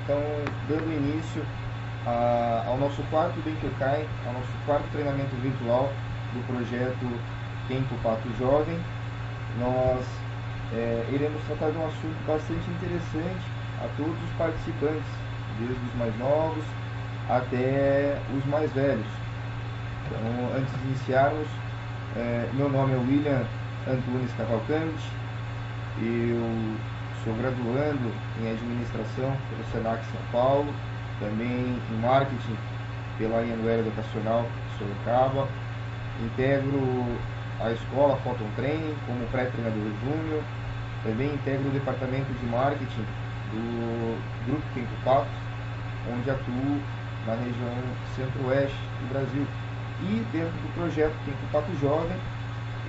Então, dando início ao nosso quarto Benkyōkai, ao nosso quarto treinamento virtual do projeto Kenpo Pato Jovem, nós iremos tratar de um assunto bastante interessante a todos os participantes, desde os mais novos até os mais velhos. Então, antes de iniciarmos, meu nome é William Antunes Cavalcante, eu sou graduando em Administração pelo Senac São Paulo, também em Marketing pela Anhanguera Educacional Sorocaba, integro a escola Photon Training como pré-treinador júnior, também integro o departamento de Marketing do Grupo Kenpo Pato, onde atuo na região centro-oeste do Brasil. E dentro do projeto Kenpo Pato Jovem,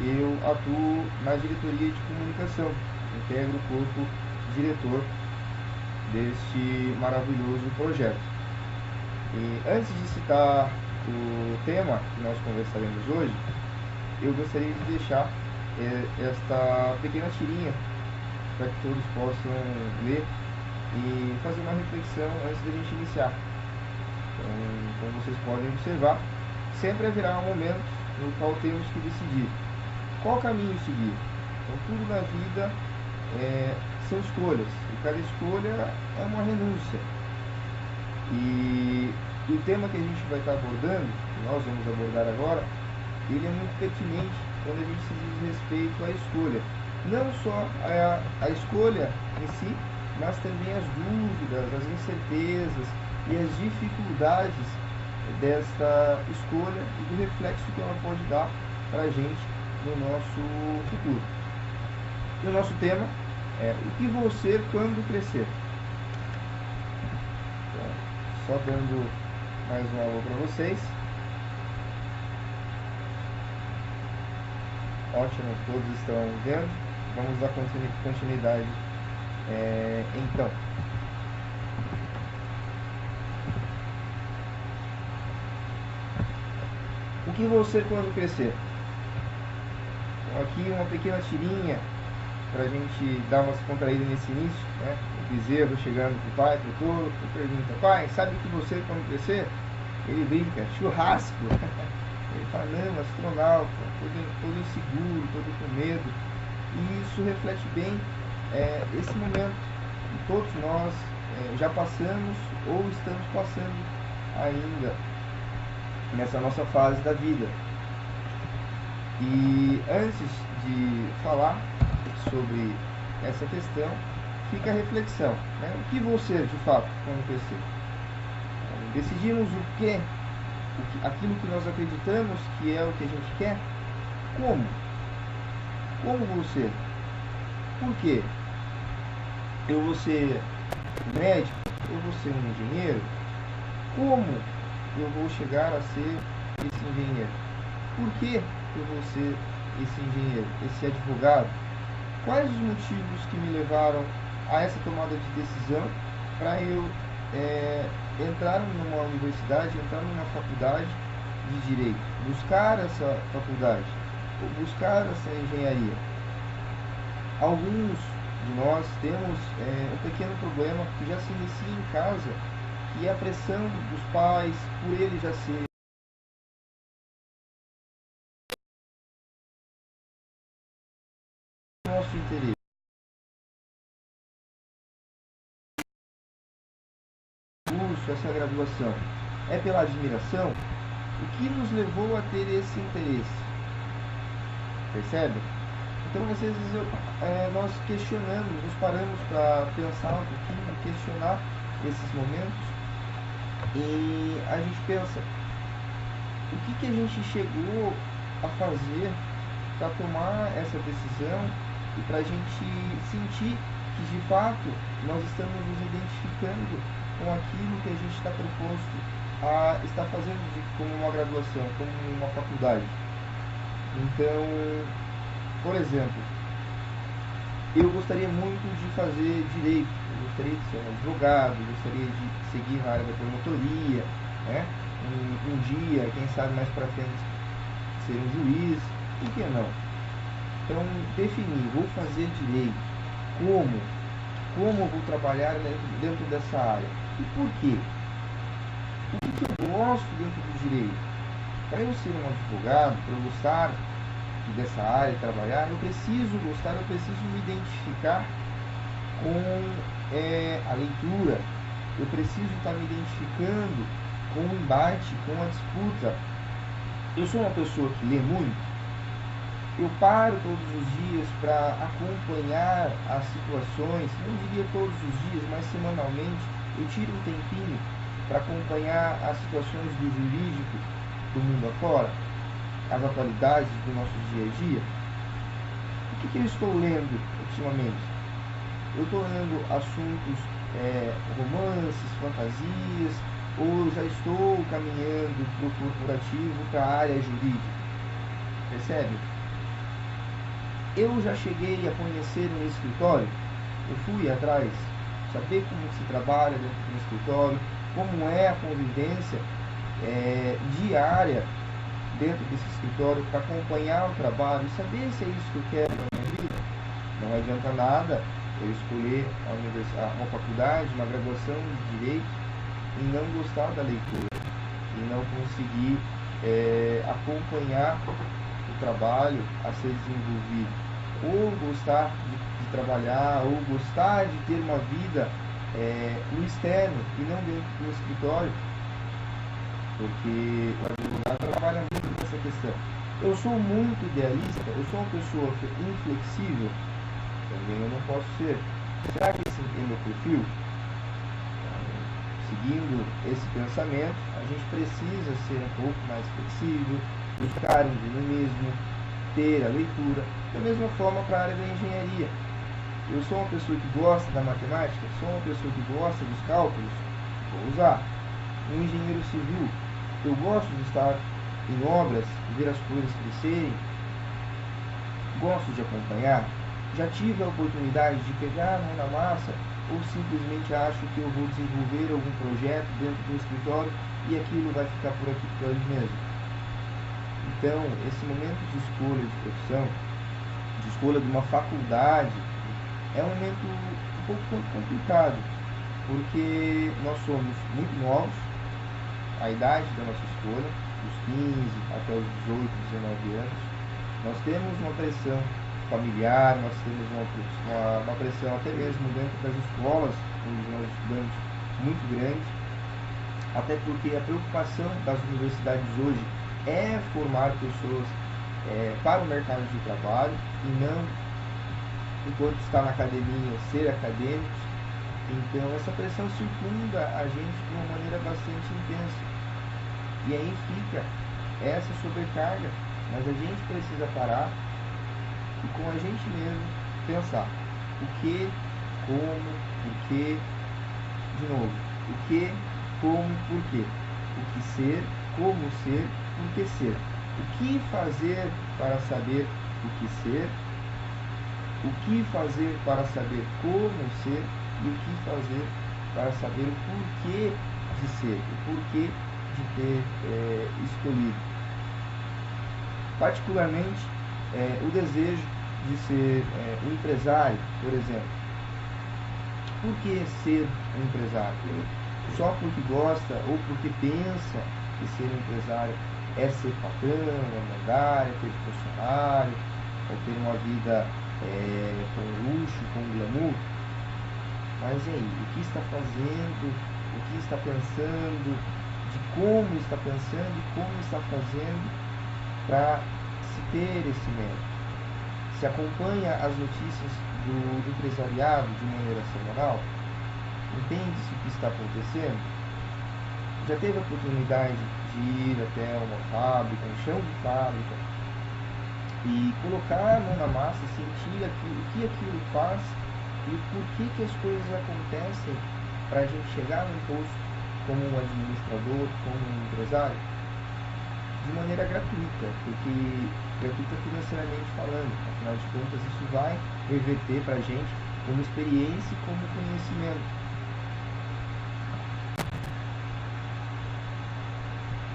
eu atuo na diretoria de comunicação, integro o corpo diretor deste maravilhoso projeto. E antes de citar o tema que nós conversaremos hoje, eu gostaria de deixar esta pequena tirinha para que todos possam ler e fazer uma reflexão antes da gente iniciar. Então, como vocês podem observar, sempre haverá um momento no qual temos que decidir qual caminho seguir. Então, tudo na vida são escolhas, e cada escolha é uma renúncia. E o tema que a gente vai estar abordando, que nós vamos abordar agora, ele é muito pertinente quando a gente se diz respeito à escolha. Não só a escolha em si, mas também as dúvidas, as incertezas e as dificuldades desta escolha e do reflexo que ela pode dar para a gente no nosso futuro. E o nosso tema é o que vou ser quando crescer. Então, só dando mais um alô para vocês. Ótimo, todos estão vendo. Vamos dar continuidade então. O que vou ser quando crescer? Então, aqui uma pequena tirinha para a gente dar uma descontraída nesse início, né? O bezerro chegando pro pai, pro touro, pergunta: pai, sabe o que você quando crescer? Ele brinca: churrasco. Ele fala: não, astronauta, todo inseguro, todo com medo. E isso reflete bem esse momento que todos nós já passamos ou estamos passando ainda nessa nossa fase da vida. E antes de falar sobre essa questão, fica a reflexão, né? O que vou ser de fato quando crescer? Decidimos aquilo que nós acreditamos que é o que a gente quer? Como? Como vou ser? Por quê? Eu vou ser médico? Eu vou ser um engenheiro? Como eu vou chegar a ser esse engenheiro? Por que eu vou ser esse engenheiro, esse advogado? Quais os motivos que me levaram a essa tomada de decisão para eu entrar numa universidade, entrar numa faculdade de direito, buscar essa faculdade, buscar essa engenharia? Alguns de nós temos um pequeno problema que já se inicia em casa, que é a pressão dos pais por ele já ser nosso interesse. Essa graduação é pela admiração? O que nos levou a ter esse interesse? Percebe? Então, às vezes, nós questionamos, nos paramos para pensar um pouquinho, questionar esses momentos, e a gente pensa: o que a gente chegou a fazer para tomar essa decisão e para a gente sentir que, de fato, nós estamos nos identificando com aquilo que a gente está proposto a estar fazendo como uma graduação, como uma faculdade. Então, por exemplo, eu gostaria muito de fazer direito, eu gostaria de ser um advogado, eu gostaria de seguir na área da promotoria, né? Um dia, quem sabe mais para frente, ser um juiz, por que não? Então, definir, vou fazer direito, como? como eu vou trabalhar dentro dessa área. E por quê? O que eu gosto dentro do direito? Para eu ser um advogado, para eu gostar dessa área, trabalhar, eu preciso gostar, eu preciso me identificar com a leitura, eu preciso estar me identificando com o embate, com a disputa. Eu sou uma pessoa que lê muito, eu paro todos os dias para acompanhar as situações, não diria todos os dias, mas semanalmente, eu tiro um tempinho para acompanhar as situações do jurídico do mundo afora, as atualidades do nosso dia a dia. O que eu estou lendo ultimamente? Eu estou lendo assuntos, romances, fantasias, ou já estou caminhando para o corporativo, para a área jurídica. Percebe? Eu já cheguei a conhecer um escritório, eu fui atrás, saber como se trabalha dentro do escritório, como é a convivência diária dentro desse escritório, para acompanhar o trabalho e saber se é isso que eu quero na minha vida. Não adianta nada eu escolher uma faculdade, uma graduação de Direito e não gostar da leitura, e não conseguir acompanhar o trabalho a ser desenvolvido, ou gostar de trabalhar, ou gostar de ter uma vida no externo e não dentro do escritório, porque o advogado trabalha muito nessa questão. Eu sou muito idealista, eu sou uma pessoa inflexível, também eu não posso ser. Será que esse é meu perfil? Seguindo esse pensamento, a gente precisa ser um pouco mais flexível, buscar um dinamismo, ter a leitura, da mesma forma para a área da engenharia. Eu sou uma pessoa que gosta da matemática, sou uma pessoa que gosta dos cálculos, vou usar. Um engenheiro civil, eu gosto de estar em obras, ver as coisas crescerem, gosto de acompanhar. Já tive a oportunidade de pegar a mão na massa, ou simplesmente acho que eu vou desenvolver algum projeto dentro do escritório e aquilo vai ficar por aqui por ali mesmo. Então, esse momento de escolha de profissão, de escolha de uma faculdade, é um momento um pouco complicado, porque nós somos muito novos, a idade da nossa escolha, dos 15 até os 18, 19 anos, nós temos uma pressão familiar, nós temos uma pressão até mesmo dentro das escolas onde nós estudamos muito grande, até porque a preocupação das universidades hoje é formar pessoas para o mercado de trabalho e não, enquanto está na academia, ser acadêmicos. Então essa pressão circunda a gente de uma maneira bastante intensa, e aí fica essa sobrecarga, mas a gente precisa parar e com a gente mesmo pensar o que, como, por que, de novo, o que, como, por quê, o que ser, como ser, por que ser, o que fazer para saber o que ser, o que fazer para saber como ser e o que fazer para saber o porquê de ser, o porquê de ter escolhido. Particularmente, o desejo de ser um empresário, por exemplo. Por que ser um empresário? Só porque gosta ou porque pensa que ser um empresário é ser patrão, é mandar, é ter funcionário, é ter uma vida com luxo, com glamour? Mas e aí, o que está fazendo, o que está pensando, de como está pensando e como está fazendo para se ter esse mérito? Se acompanha as notícias do empresariado de maneira semanal? Entende-se o que está acontecendo? Já teve a oportunidade de ir até uma fábrica, um chão de fábrica, e colocar a mão na massa, sentir o que aquilo faz e por que as coisas acontecem para a gente chegar num posto como um administrador, como um empresário? De maneira gratuita, porque gratuita financeiramente falando, afinal de contas isso vai reverter para a gente como experiência e como conhecimento.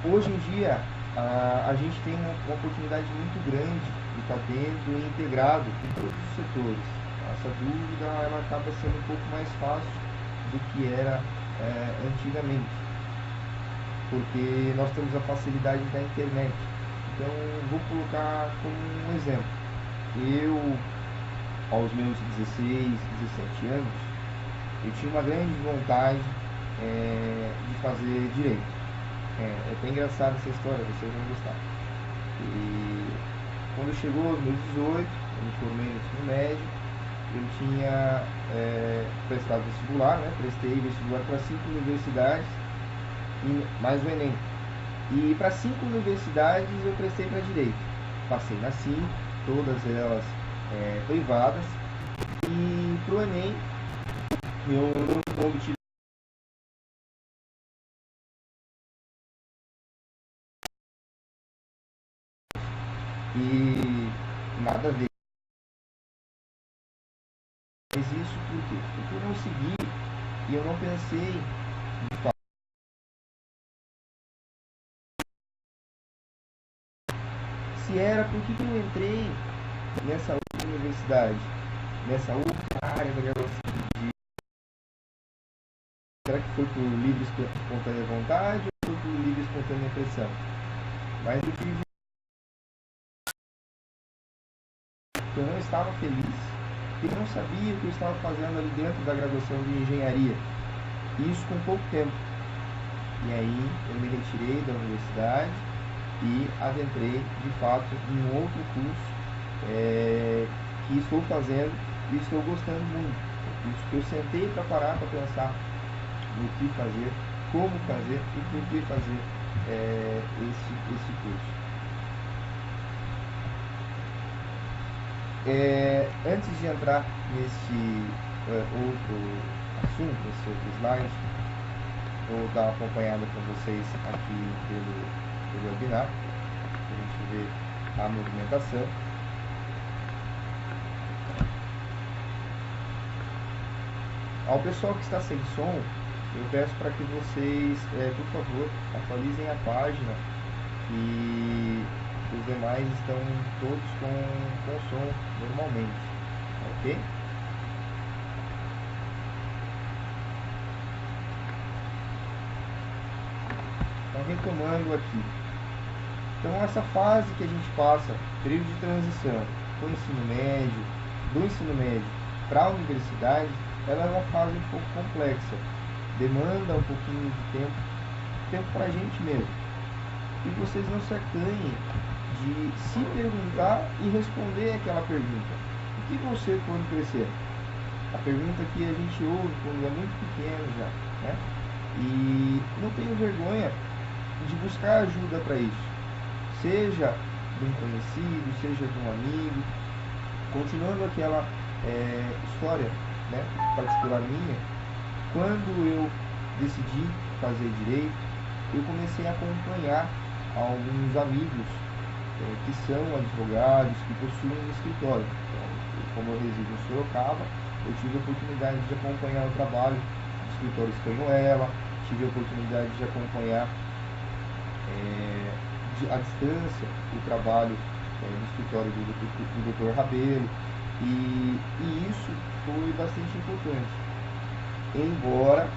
Hoje em dia a gente tem uma oportunidade muito grande de estar dentro e integrado em todos os setores, essa dúvida ela acaba sendo um pouco mais fácil do que era antigamente, porque nós temos a facilidade da internet. Então, vou colocar como um exemplo. Eu, aos meus 16, 17 anos, eu tinha uma grande vontade de fazer direito. É até engraçada essa história, vocês vão gostar. E quando chegou aos meus 18, eu me formei no ensino médio, eu tinha prestado vestibular, né? Prestei vestibular para 5 universidades, mais o Enem. E para 5 universidades eu prestei para Direito. Passei nas 5, todas elas privadas. E para o Enem eu não obtive. E nada a ver. Mas isso por quê? Porque eu não segui e eu não pensei de fato. Se era, por que eu entrei nessa outra universidade, nessa outra área da graduação? Será que foi por livre espontânea vontade ou foi por livre espontânea pressão? Mas eu tive. Eu não estava feliz e não sabia o que eu estava fazendo ali dentro da graduação de engenharia. Isso com pouco tempo. E aí eu me retirei da universidade e adentrei de fato em um outro curso que estou fazendo e estou gostando muito. Por isso que eu sentei para parar para pensar no que fazer, como fazer e por que fazer esse curso. Antes de entrar nesse outro assunto, nesse outro slide, vou dar uma acompanhada com vocês aqui pelo webinar, para a gente ver a movimentação. Ao pessoal que está sem som, eu peço para que vocês, por favor, atualizem a página e os demais estão todos com som normalmente, ok? Então, retomando aqui. Então, essa fase que a gente passa, período de transição do ensino médio para a universidade, ela é uma fase um pouco complexa, demanda um pouquinho de tempo para a gente mesmo. E vocês não se acanhem de se perguntar e responder aquela pergunta. O que vou ser quando crescer? A pergunta que a gente ouve quando é muito pequeno já, né? E não tenho vergonha de buscar ajuda para isso. Seja de um conhecido, seja de um amigo. Continuando aquela história, né, particular minha, quando eu decidi fazer direito, eu comecei a acompanhar alguns amigos que são advogados, que possuem um escritório. Então, como eu resido em Sorocaba, eu tive a oportunidade de acompanhar o trabalho do escritório Espanhola, tive a oportunidade de acompanhar à distância o trabalho no escritório do Dr. Rabelo, e isso foi bastante importante. Embora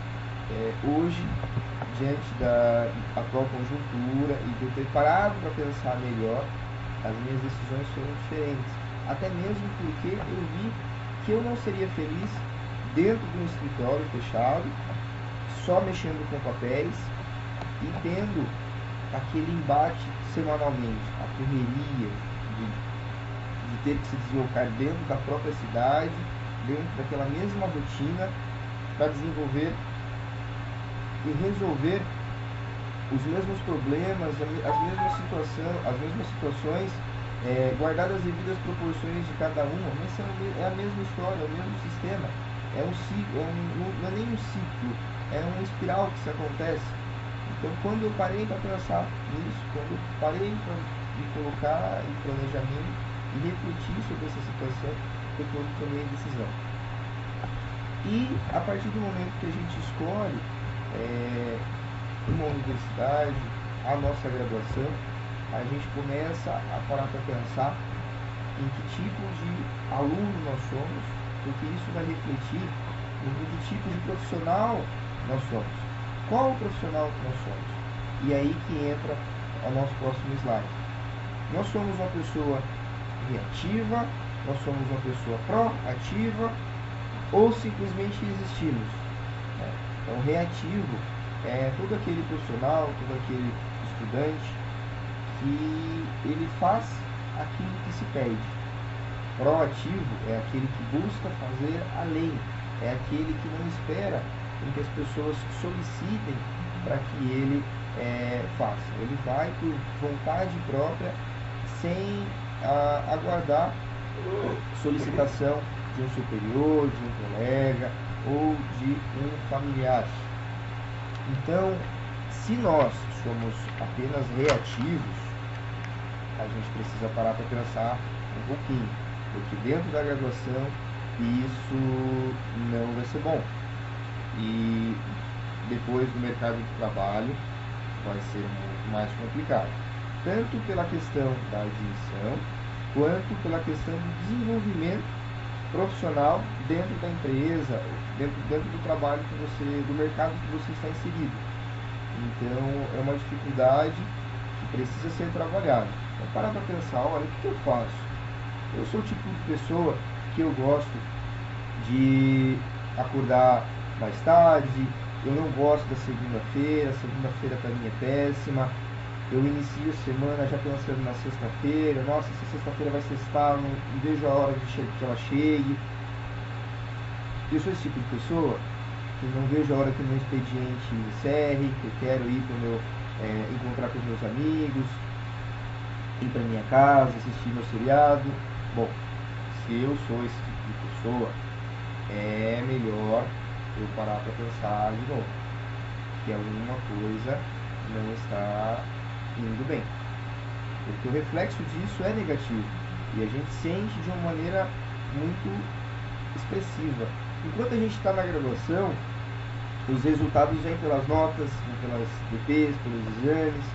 hoje, diante da atual conjuntura e de eu ter parado para pensar melhor, as minhas decisões foram diferentes. Até mesmo porque eu vi que eu não seria feliz dentro de um escritório fechado, só mexendo com papéis e tendo aquele embate semanalmente, a correria de ter que se deslocar dentro da própria cidade, dentro daquela mesma rotina, para desenvolver e resolver os mesmos problemas, as mesmas situações, guardadas as devidas proporções de cada uma, mas é a mesma história, é o mesmo sistema, é um ciclo, não é nem um ciclo, é uma espiral que se acontece. Então, quando eu parei para pensar nisso, quando eu parei para me colocar em planejamento e refletir sobre essa situação, foi quando tomei a decisão. E a partir do momento que a gente escolhe uma universidade, a nossa graduação, a gente começa a parar para pensar em que tipo de aluno nós somos porque isso vai refletir no que tipo de profissional nós somos. Qual o profissional que nós somos? E aí que entra o nosso próximo slide. Nós somos uma pessoa reativa, nós somos uma pessoa proativa ou simplesmente existimos. Então, reativo é todo aquele profissional, todo aquele estudante que ele faz aquilo que se pede. Proativo é aquele que busca fazer além, é aquele que não espera em que as pessoas solicitem para que ele faça. Ele vai por vontade própria, sem aguardar solicitação de um superior, de um colega ou de um familiar. Então, se nós somos apenas reativos, a gente precisa parar para pensar um pouquinho, porque dentro da graduação isso não vai ser bom. E depois do mercado de trabalho vai ser muito mais complicado, tanto pela questão da admissão, quanto pela questão do desenvolvimento profissional dentro da empresa, dentro do trabalho que você, do mercado que você está inserido. Então é uma dificuldade que precisa ser trabalhada. Então para pensar, olha, o que eu faço? Eu sou o tipo de pessoa que eu gosto de acordar mais tarde, eu não gosto da segunda-feira para mim é péssima, eu inicio a semana já pensando na sexta-feira, nossa, essa sexta-feira vai sextar, não vejo a hora que ela chegue. Eu sou esse tipo de pessoa que não vejo a hora que o meu expediente encerre, que eu quero ir para meu, encontrar com os meus amigos, ir para minha casa, assistir meu seriado. Bom, se eu sou esse tipo de pessoa, é melhor eu parar para pensar de novo, que alguma coisa não está indo bem, porque o reflexo disso é negativo e a gente sente de uma maneira muito expressiva. Enquanto a gente está na graduação, os resultados vêm pelas notas, vêm pelas DPs, pelos exames,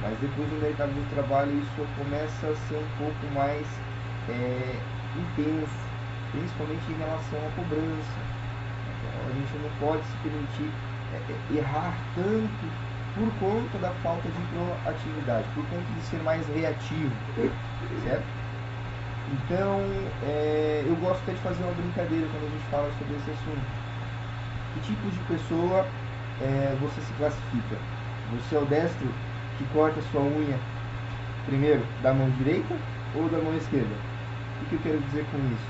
mas depois no mercado de trabalho isso começa a ser um pouco mais intenso, principalmente em relação à cobrança. Então, a gente não pode se permitir errar tanto por conta da falta de proatividade, por conta de ser mais reativo, certo? Então, eu gosto até de fazer uma brincadeira quando a gente fala sobre esse assunto. Que tipo de pessoa você se classifica? Você é o destro que corta sua unha primeiro da mão direita ou da mão esquerda? O que eu quero dizer com isso?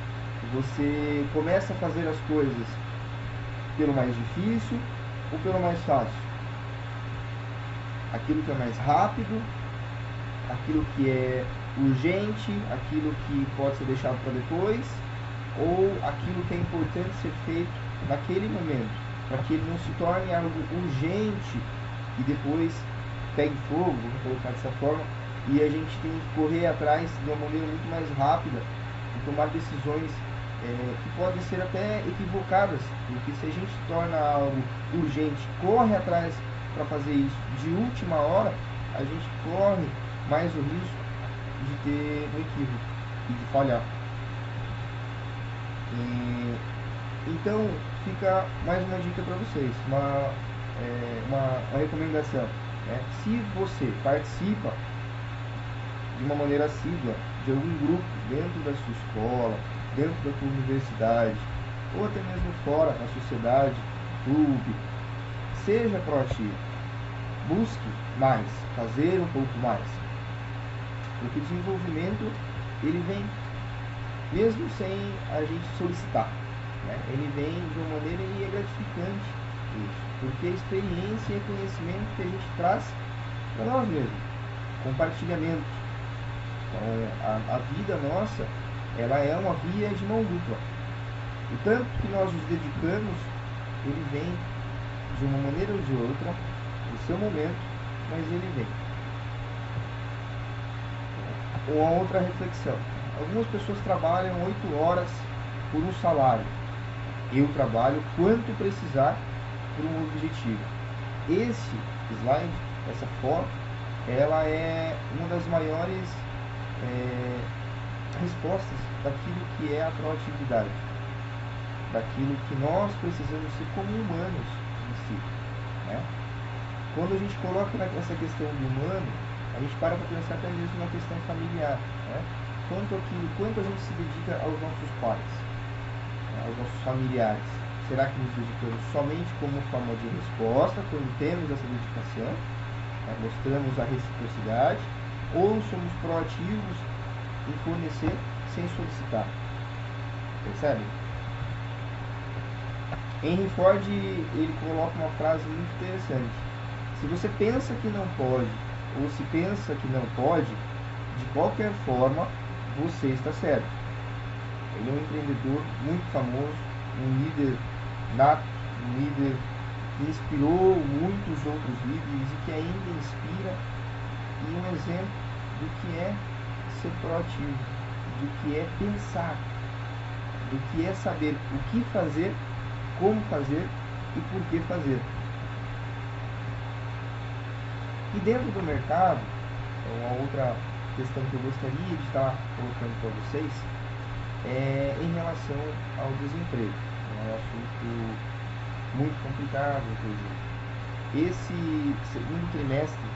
Você começa a fazer as coisas pelo mais difícil ou pelo mais fácil? Aquilo que é mais rápido, aquilo que é urgente, aquilo que pode ser deixado para depois, ou aquilo que é importante ser feito naquele momento, para que ele não se torne algo urgente e depois pegue fogo, vamos colocar dessa forma, e a gente tem que correr atrás de uma maneira muito mais rápida e tomar decisões que podem ser até equivocadas, porque se a gente torna algo urgente, corre atrás para fazer isso de última hora, a gente corre mais o risco de ter um equívoco e de falhar. Então fica mais uma dica para vocês, uma recomendação, né? Se você participa de uma maneira assídua de algum grupo dentro da sua escola, dentro da sua universidade, ou até mesmo fora, na sociedade, clube, seja proativo, busque mais, fazer um pouco mais, porque o desenvolvimento ele vem mesmo sem a gente solicitar, né? Ele vem de uma maneira e é gratificante isso, porque a experiência e conhecimento que a gente traz para nós mesmos, compartilhamento. Então a vida nossa, ela é uma via de mão dupla. O tanto que nós nos dedicamos, ele vem de uma maneira ou de outra, no seu momento, mas ele vem. Uma outra reflexão. Algumas pessoas trabalham 8 horas por um salário. Eu trabalho quanto precisar por um objetivo. Esse slide, essa foto, ela é uma das maiores respostas daquilo que é a proatividade. daquilo que nós precisamos ser como humanos em si, né? Quando a gente coloca essa questão do humano, a gente para pensar até mesmo na questão familiar, né? Quanto a gente se dedica aos nossos pais, né? Aos nossos familiares. Será que nos dedicamos somente como forma de resposta, quando temos essa dedicação, né? Mostramos a reciprocidade, ou somos proativos em fornecer sem solicitar? Percebe? Henry Ford, ele coloca uma frase muito interessante: se você pensa que não pode, ou se pensa que não pode, de qualquer forma, você está certo. Ele é um empreendedor muito famoso, um líder nato, um líder que inspirou muitos outros líderes e que ainda inspira, e um exemplo do que é ser proativo, do que é pensar, do que é saber o que fazer, como fazer e por que fazer. E dentro do mercado, uma outra questão que eu gostaria de estar colocando para vocês é em relação ao desemprego. É um assunto muito complicado, inclusive. Esse segundo trimestre,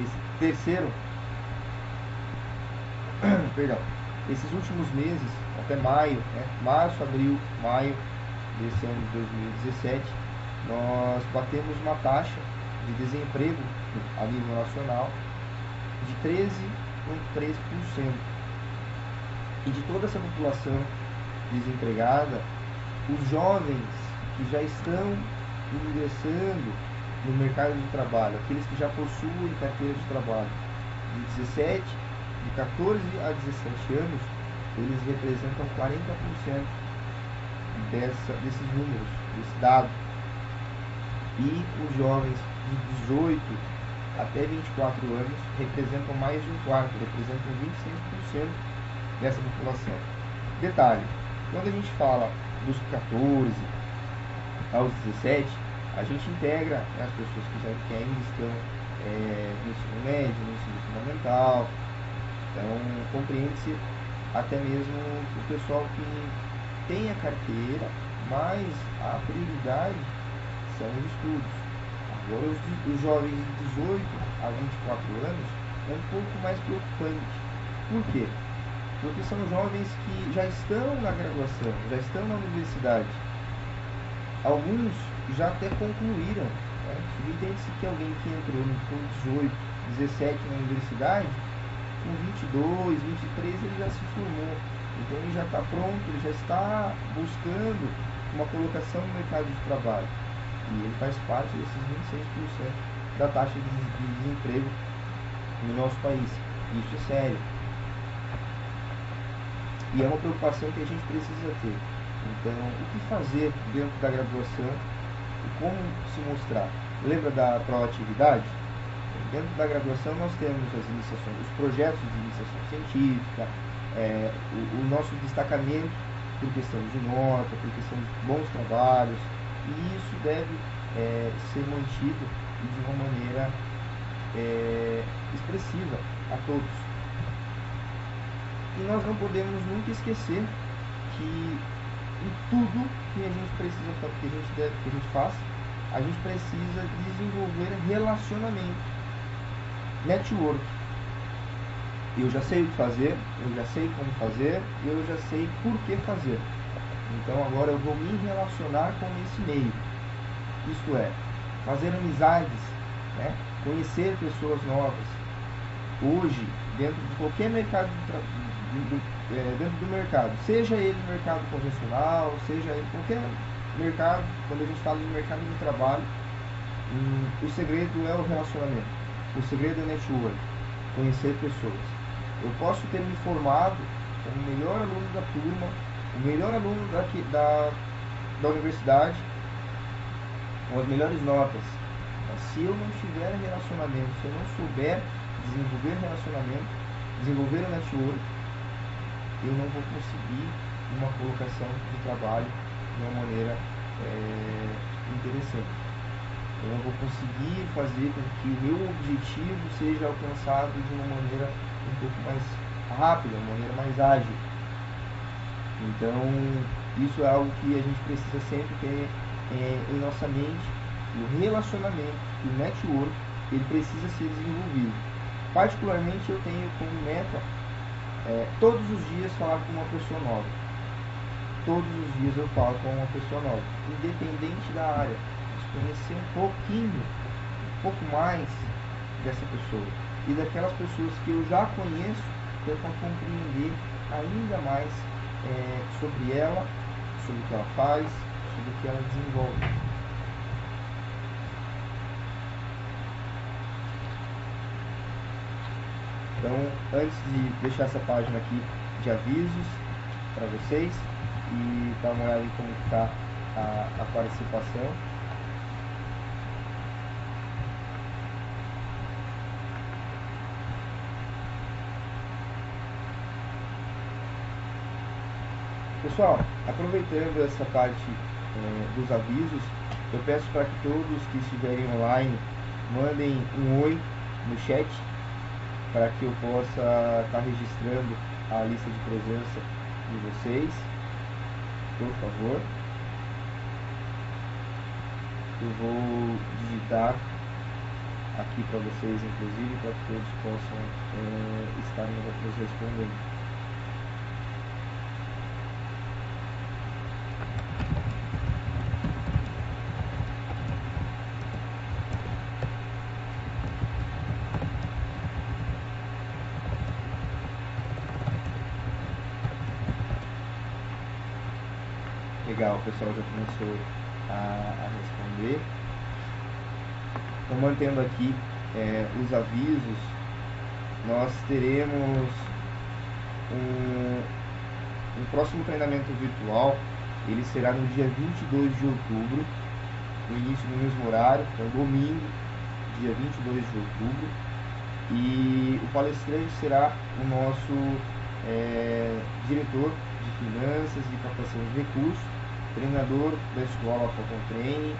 esse terceiro, perdão, esses últimos meses, até maio, né, março, abril, maio desse ano de 2017, nós batemos uma taxa de desemprego a nível nacional de 13,3%. E de toda essa população desempregada, os jovens que já estão ingressando no mercado de trabalho, aqueles que já possuem carteira de trabalho de 14 a 17 anos, eles representam 40% desses números, desse dado. E os jovens de 18 até 24 anos representam mais de um quarto, representam 26% dessa população. Detalhe, quando a gente fala dos 14 aos 17, a gente integra as pessoas que ainda estão no ensino médio, no ensino fundamental. Então, compreende-se até mesmo o pessoal que tem a carteira, mas a prioridade são os estudos. Agora, os jovens de 18 a 24 anos é um pouco mais preocupante. Por quê? Porque são jovens que já estão na graduação, já estão na universidade. Alguns já até concluíram. Né? Entende-se que alguém que entrou com 18, 17 na universidade, com 22, 23 ele já se formou. Então ele já está pronto, ele já está buscando uma colocação no mercado de trabalho. E ele faz parte desses 26% da taxa de desemprego no nosso país. Isso é sério. E é uma preocupação que a gente precisa ter. Então, o que fazer dentro da graduação e como se mostrar? Lembra da proatividade? Dentro da graduação nós temos as iniciações, os projetos de iniciação científica, o nosso destacamento por questão de nota, por questão de bons trabalhos, e isso deve ser mantido de uma maneira expressiva a todos. E nós não podemos nunca esquecer que em tudo que a gente precisa fazer, que a gente faça, a gente precisa desenvolver relacionamento, network. Eu já sei o que fazer, eu já sei como fazer, eu já sei por que fazer. Então agora eu vou me relacionar com esse meio. Isto é, fazer amizades, né? Conhecer pessoas novas. Hoje, dentro de qualquer mercado dentro do mercado, seja ele mercado convencional, seja ele qualquer mercado, quando a gente fala em mercado de trabalho, o segredo é o relacionamento, o segredo é o network, conhecer pessoas. Eu posso ter me formado como o melhor aluno da turma, o melhor aluno da universidade, com as melhores notas, mas se eu não tiver relacionamento, se eu não souber desenvolver relacionamento, desenvolver o network, eu não vou conseguir uma colocação de trabalho de uma maneira interessante. Eu não vou conseguir fazer com que o meu objetivo seja alcançado de uma maneira um pouco mais rápida, uma maneira mais ágil. Então, Isso é algo que a gente precisa sempre ter em nossa mente. O relacionamento, o network, ele precisa ser desenvolvido. Particularmente eu tenho como meta todos os dias falar com uma pessoa nova. Todos os dias eu falo com uma pessoa nova, independente da área, mas conhecer um pouco mais dessa pessoa e daquelas pessoas que eu já conheço, tentam compreender ainda mais sobre ela, sobre o que ela faz, sobre o que ela desenvolve. Então, antes de deixar essa página aqui de avisos para vocês e dar uma olhada em como está a participação. Pessoal, aproveitando essa parte dos avisos, eu peço para que todos que estiverem online mandem um oi no chat, para que eu possa estar registrando a lista de presença de vocês, por favor. Eu vou digitar aqui para vocês, inclusive, para que todos possam estar nos respondendo. Legal, o pessoal já começou a responder. Então, mantendo aqui os avisos, nós teremos um próximo treinamento virtual. Ele será no dia 22 de outubro, no início do mesmo horário, então domingo, dia 22 de outubro. E o palestrante será o nosso diretor de finanças e captação de recursos, treinador da escola Falcon Training,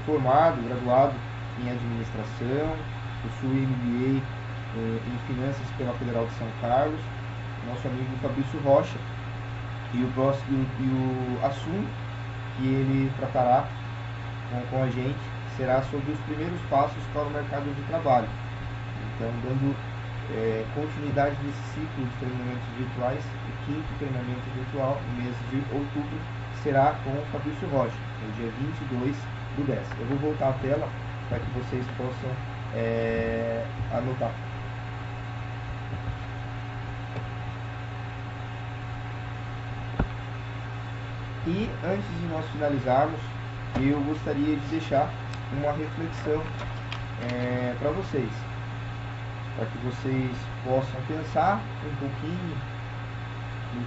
formado, graduado em administração, possui MBA em finanças pela Federal de São Carlos, nosso amigo Fabrício Rocha. E o assunto que ele tratará com a gente será sobre os primeiros passos para o mercado de trabalho. Então, dando continuidade nesse ciclo de treinamentos virtuais, o quinto treinamento virtual, no mês de outubro, será com o Fabrício Rocha, no dia 22/10. Eu vou voltar a tela para que vocês possam anotar. E antes de nós finalizarmos, eu gostaria de deixar uma reflexão para vocês, para que vocês possam pensar um pouquinho no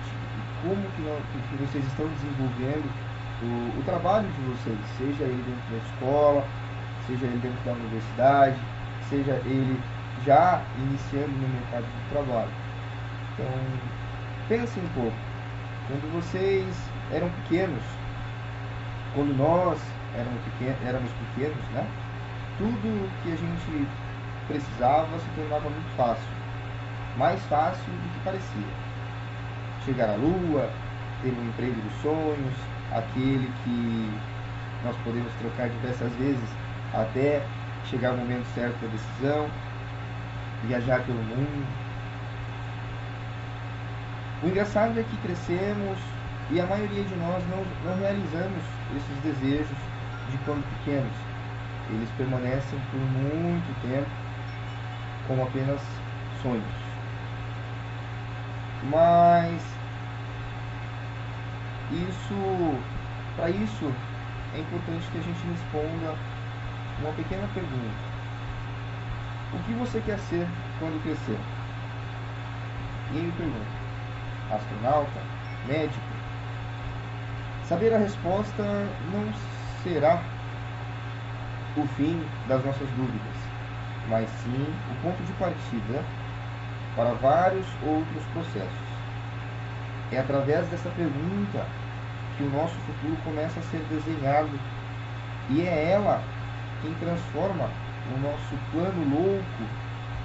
como que vocês estão desenvolvendo o trabalho de vocês, seja ele dentro da escola, seja ele dentro da universidade, seja ele já iniciando no mercado de trabalho. Então, pensem um pouco. Quando vocês eram pequenos, quando nós éramos pequenos, né? Tudo que a gente precisava se tornava muito fácil, mais fácil do que parecia. Chegar à lua, ter um emprego dos sonhos, aquele que nós podemos trocar diversas vezes até chegar o momento certo da decisão, viajar pelo mundo. O engraçado é que crescemos e a maioria de nós não realizamos esses desejos de quando pequenos. Eles permanecem por muito tempo como apenas sonhos. Mas para isso é importante que a gente responda uma pequena pergunta: o que você quer ser quando crescer? E aí me pergunta: astronauta? Médico? Saber a resposta não será o fim das nossas dúvidas, mas sim o ponto de partida para vários outros processos. É através dessa pergunta que o nosso futuro começa a ser desenhado, e é ela quem transforma o nosso plano louco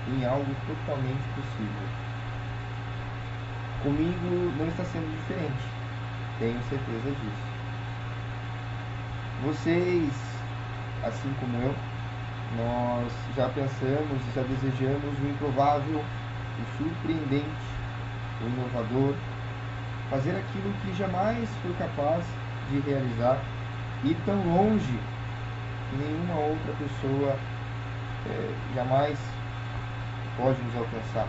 em algo totalmente possível. Comigo não está sendo diferente. Tenho certeza disso. Vocês, assim como eu, nós já pensamos e já desejamos o improvável, o surpreendente, o inovador, fazer aquilo que jamais foi capaz de realizar, ir tão longe que nenhuma outra pessoa jamais pode nos alcançar.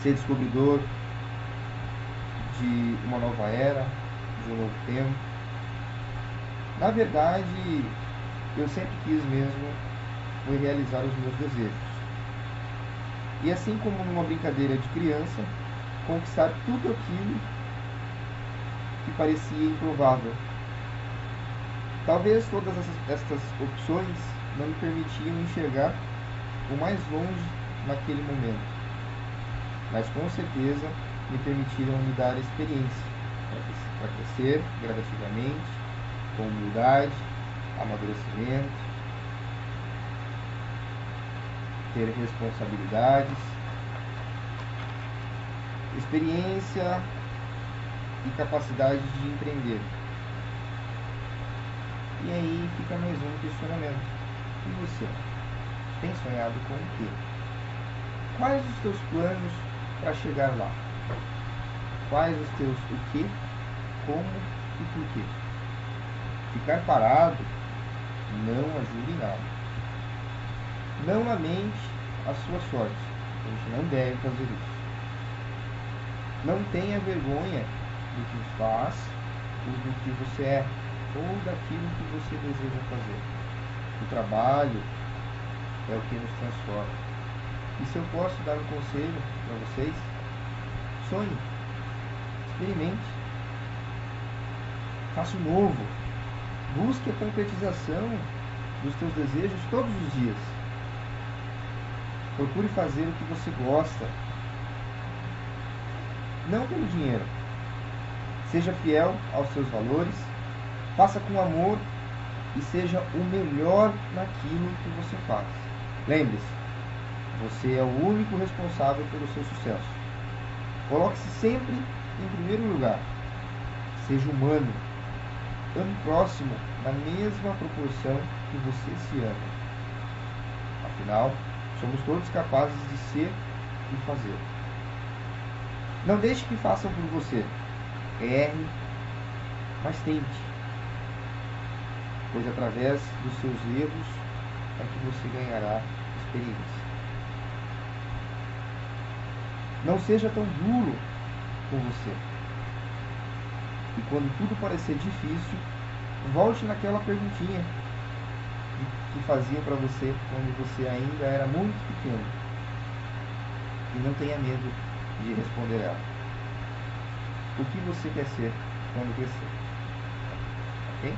Ser descobridor de uma nova era, de um novo tempo. Na verdade, eu sempre quis mesmo foi realizar os meus desejos. E assim como numa brincadeira de criança, conquistar tudo aquilo que parecia improvável. Talvez todas estas opções não me permitiam enxergar o mais longe naquele momento, mas com certeza me permitiram me dar experiência para crescer gradativamente, com humildade, amadurecimento, ter responsabilidades, experiência e capacidade de empreender. E aí fica mais um questionamento. E você? Tem sonhado com o quê? Quais os teus planos para chegar lá? Quais os teus o quê, como e por quê? Ficar parado não ajuda em nada. Não lamente a sua sorte. A gente não deve fazer isso. Não tenha vergonha do que faz ou do que você é, ou daquilo que você deseja fazer. O trabalho é o que nos transforma. E se eu posso dar um conselho para vocês, sonhe, experimente, faça o novo, busque a concretização dos teus desejos todos os dias. Procure fazer o que você gosta, não pelo dinheiro. Seja fiel aos seus valores, faça com amor e seja o melhor naquilo que você faz. Lembre-se, você é o único responsável pelo seu sucesso. Coloque-se sempre em primeiro lugar. Seja humano. Ame o próximo na mesma proporção que você se ama. Afinal, somos todos capazes de ser e fazer. Não deixe que façam por você. Erre, mas tente. Pois através dos seus erros é que você ganhará experiência. Não seja tão duro com você. E quando tudo parecer difícil, volte naquela perguntinha que faziam para você quando você ainda era muito pequeno. E não tenha medo de responder ela. O que você quer ser quando crescer? Ok?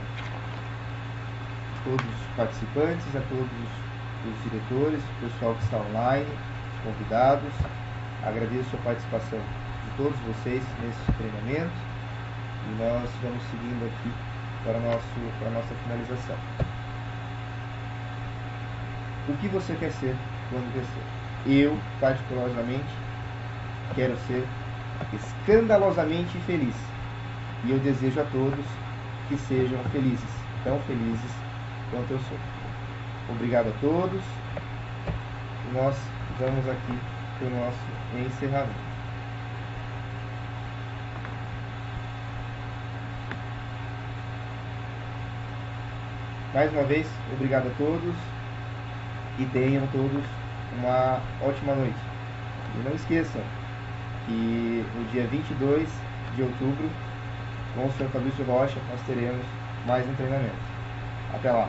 Todos os participantes, a todos os diretores, o pessoal que está online, os convidados, agradeço a participação de todos vocês nesse treinamento e nós vamos seguindo aqui para a nossa finalização. O que você quer ser quando crescer? Eu, particularmente, quero ser escandalosamente feliz. E eu desejo a todos que sejam felizes, tão felizes quanto eu sou. Obrigado a todos. E nós vamos aqui para o nosso encerramento. Mais uma vez, obrigado a todos e tenham todos uma ótima noite. E não esqueçam que no dia 22 de outubro, com o Sr. Fabrício Rocha, nós teremos mais um treinamento. Até lá!